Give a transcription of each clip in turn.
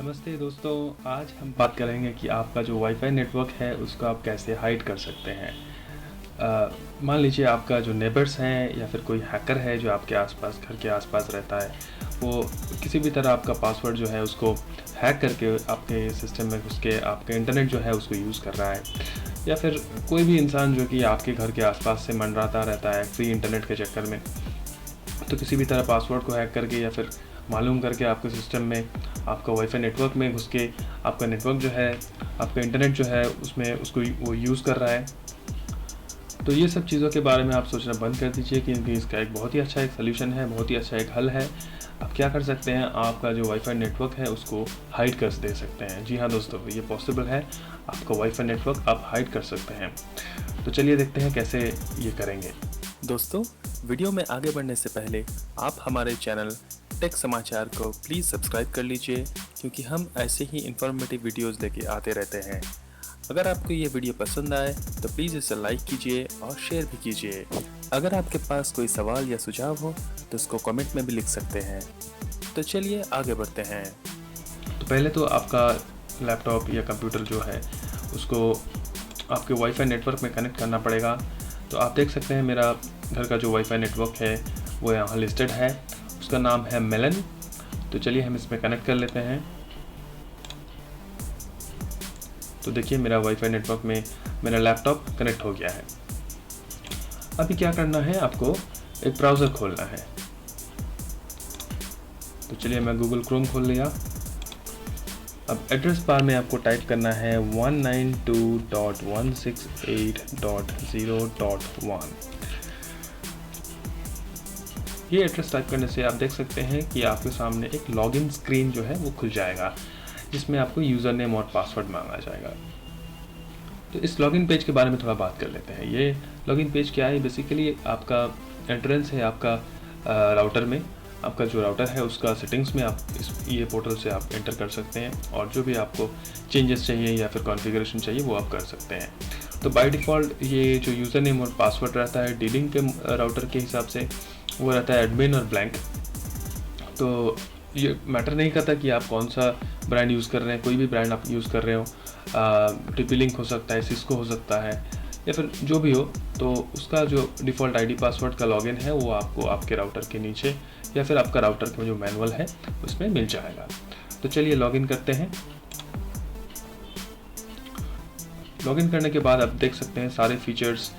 नमस्ते दोस्तों, आज हम बात करेंगे कि आपका जो वाईफाई नेटवर्क है उसको आप कैसे हाइड कर सकते हैं। मान लीजिए आपका जो नेबर्स हैं या फिर कोई हैकर है जो आपके आसपास घर के आसपास रहता है, वो किसी भी तरह आपका पासवर्ड जो है उसको हैक करके आपके सिस्टम में घुस के आपका इंटरनेट जो है उसको यूज़ कर रहा है, या फिर कोई भी इंसान जो कि आपके घर के आसपास से मंडराता रहता है फ्री इंटरनेट के चक्कर में, तो किसी भी तरह पासवर्ड को हैक करके या फिर मालूम करके आपके सिस्टम में आपका वाईफाई नेटवर्क में घुस के आपका नेटवर्क जो है, आपका इंटरनेट जो है उसमें उसको वो यूज़ कर रहा है। तो ये सब चीज़ों के बारे में आप सोचना बंद कर दीजिए, क्योंकि इसका एक बहुत ही अच्छा एक सल्यूशन है, बहुत ही अच्छा एक हल है। आप क्या कर सकते हैं, आपका जो वाईफाई नेटवर्क है उसको हाइड कर दे सकते हैं। जी हाँ दोस्तों, ये पॉसिबल है, आपका वाईफाई नेटवर्क आप हाइड कर सकते हैं। तो चलिए देखते हैं कैसे ये करेंगे। दोस्तों, वीडियो में आगे बढ़ने से पहले आप हमारे चैनल टेक समाचार को प्लीज़ सब्सक्राइब कर लीजिए, क्योंकि हम ऐसे ही इंफॉर्मेटिव वीडियोस लेके आते रहते हैं। अगर आपको ये वीडियो पसंद आए तो प्लीज़ इसे लाइक कीजिए और शेयर भी कीजिए। अगर आपके पास कोई सवाल या सुझाव हो तो उसको कमेंट में भी लिख सकते हैं। तो चलिए आगे बढ़ते हैं। तो पहले तो आपका लैपटॉप या कंप्यूटर जो है उसको आपके वाईफाई नेटवर्क में कनेक्ट करना पड़ेगा। तो आप देख सकते हैं मेरा घर का जो वाईफाई नेटवर्क है वो यहाँ लिस्टेड है, उसका नाम है मेलन। तो चलिए हम इसमें कनेक्ट कर लेते हैं। तो देखिए मेरा वाईफाई नेटवर्क में मेरा लैपटॉप कनेक्ट हो गया है। अभी क्या करना है, आपको एक ब्राउज़र खोलना है। तो चलिए मैं गूगल क्रोम खोल लिया। अब एड्रेस बार में आपको टाइप करना है 192.168.0.1। ये एड्रेस टाइप करने से आप देख सकते हैं कि आपके सामने एक लॉगिन स्क्रीन जो है वो खुल जाएगा, जिसमें आपको यूज़र नेम और पासवर्ड मांगा जाएगा। तो इस लॉगिन पेज के बारे में थोड़ा बात कर लेते हैं। ये लॉगिन पेज क्या है? बेसिकली आपका एंट्रेंस है आपका राउटर में। आपका जो राउटर है उसका सेटिंग्स में आप ये पोर्टल से आप एंटर कर सकते हैं, और जो भी आपको चेंजेस चाहिए या फिर कॉन्फ़िगरेशन चाहिए वो आप कर सकते हैं। तो बाय डिफ़ॉल्ट ये जो यूज़र नेम और पासवर्ड रहता है डीलिंग के राउटर के हिसाब से वो रहता है एडमिन और ब्लैंक। तो ये मैटर नहीं करता कि आप कौन सा ब्रांड यूज़ कर रहे हैं, कोई भी ब्रांड आप यूज़ कर रहे हो, TP-Link हो सकता है, सिस्को हो सकता है, या फिर जो भी हो। तो उसका जो डिफ़ॉल्ट आईडी पासवर्ड का लॉगिन है वो आपको आपके राउटर के नीचे या फिर आपका राउटर का जो मैनुअल है उसमें मिल जाएगा। तो चलिए लॉगिन करते हैं। लॉगिन करने के बाद आप देख सकते हैं सारे फीचर्स,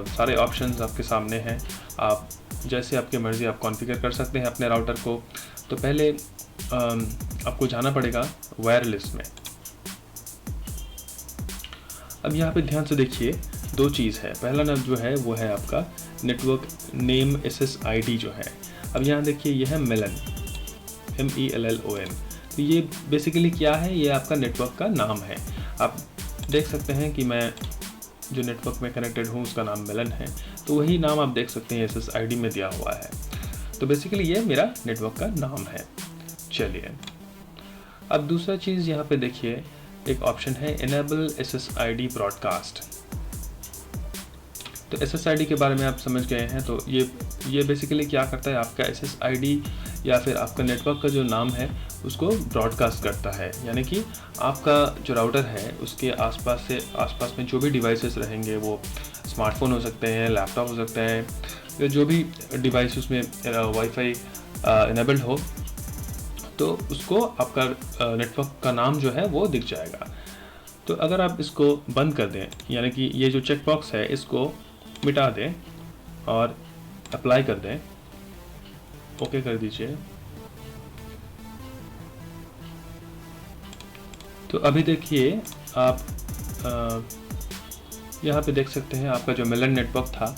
सारे ऑप्शंस आपके सामने हैं। आप जैसे आपकी मर्ज़ी आप कॉन्फ़िगर कर सकते हैं अपने राउटर को। तो पहले आपको जाना पड़ेगा वायरलेस में। अब यहाँ पे ध्यान से देखिए, दो चीज़ है। पहला ना जो है वो है आपका नेटवर्क नेम SSID जो है। अब यहाँ देखिए ये है मेलन, MELLON। तो ये बेसिकली क्या है, ये आपका नेटवर्क का नाम है। आप देख सकते हैं कि मैं जो नेटवर्क में कनेक्टेड हूँ उसका नाम मेलन है, तो वही नाम आप देख सकते हैं SSID में दिया हुआ है। तो बेसिकली ये मेरा नेटवर्क का नाम है। चलिए अब दूसरा चीज़ यहाँ पे देखिए, एक ऑप्शन है इनेबल SSID ब्रॉडकास्ट। तो SSID के बारे में आप समझ गए हैं। तो ये बेसिकली क्या करता है, आपका SSID या फिर आपका नेटवर्क का जो नाम है उसको ब्रॉडकास्ट करता है। यानी कि आपका जो राउटर है उसके आसपास में जो भी डिवाइसेस रहेंगे, वो स्मार्टफोन हो सकते हैं, लैपटॉप हो सकता है, या जो भी डिवाइस उसमें वाईफाई इनेबल्ड हो, तो उसको आपका नेटवर्क का नाम जो है वो दिख जाएगा। तो अगर आप इसको बंद कर दें, यानी कि ये जो चेक बॉक्स है इसको मिटा दें और अप्लाई कर दें, ओके कर दीजिए। तो अभी देखिए आप यहाँ पे देख सकते हैं आपका जो मेलन नेटवर्क था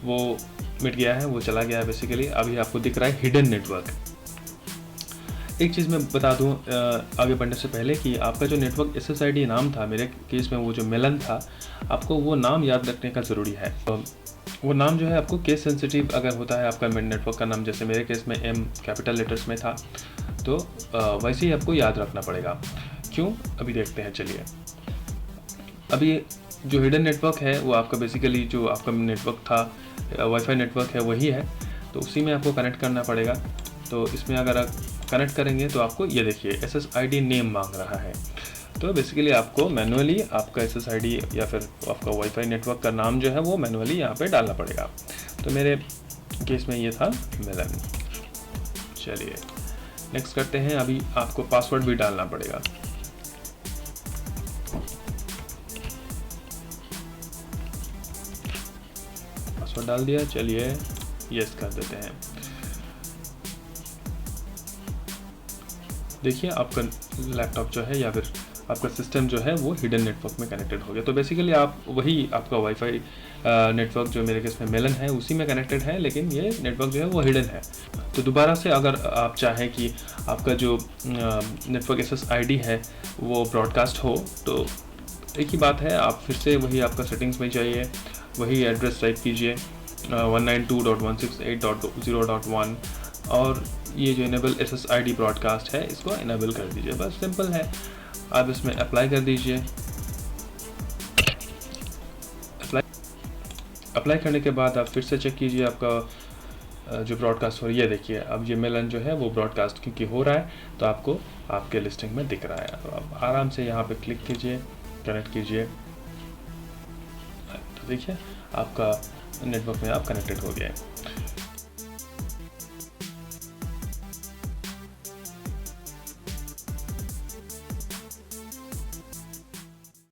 वो मिट गया है, वो चला गया है बेसिकली। अभी आपको दिख रहा है हिडन नेटवर्क। एक चीज़ मैं बता दूं आगे बढ़ने से पहले कि आपका जो नेटवर्क SSID नाम था, मेरे केस में वो जो मेलन था, आपको वो नाम याद रखने का ज़रूरी है। तो वो नाम जो है आपको केस सेंसिटिव अगर होता है आपका नेटवर्क का नाम, जैसे मेरे केस में M कैपिटल लेटर्स में था, तो वैसे ही आपको याद रखना पड़ेगा। क्यों, अभी देखते हैं। चलिए अभी जो हिडन नेटवर्क है वो आपका बेसिकली जो आपका नेटवर्क था वाईफाई नेटवर्क है वही है, तो उसी में आपको कनेक्ट करना पड़ेगा। तो इसमें अगर कनेक्ट करेंगे तो आपको ये देखिए SSID नेम मांग रहा है। तो बेसिकली आपको मैनुअली आपका SSID या फिर आपका वाईफाई नेटवर्क का नाम जो है वो मैनुअली यहाँ पे डालना पड़ेगा। तो मेरे केस में ये था मिलन। चलिए नेक्स्ट करते हैं। अभी आपको पासवर्ड भी डालना पड़ेगा। पासवर्ड डाल दिया, चलिए यस कर देते हैं। देखिए आपका लैपटॉप जो है या फिर आपका सिस्टम जो है वो हिडन नेटवर्क में कनेक्टेड हो गया। तो बेसिकली आप वही आपका वाईफाई नेटवर्क जो मेरे केस में मेलन है उसी में कनेक्टेड है, लेकिन ये नेटवर्क जो है वो हिडन है। तो दोबारा से अगर आप चाहें कि आपका जो नेटवर्क SSID है वो ब्रॉडकास्ट हो, तो एक ही बात है, आप फिर से वही आपका सेटिंग्स में जाइए, वही एड्रेस टाइप कीजिए 192.168.0.1 और ये जो इनेबल SSID ब्रॉडकास्ट है इसको इनेबल कर दीजिए। बस सिंपल है। आप इसमें अप्लाई कर दीजिए। अप्लाई करने के बाद आप फिर से चेक कीजिए आपका जो ब्रॉडकास्ट हो रही है। देखिए अब ये मिलन जो है वो ब्रॉडकास्ट क्योंकि हो रहा है तो आपको आपके लिस्टिंग में दिख रहा है। तो आप आराम से यहाँ पे क्लिक कीजिए, कनेक्ट कीजिए, तो देखिए आपका नेटवर्क में आप कनेक्टेड हो गए।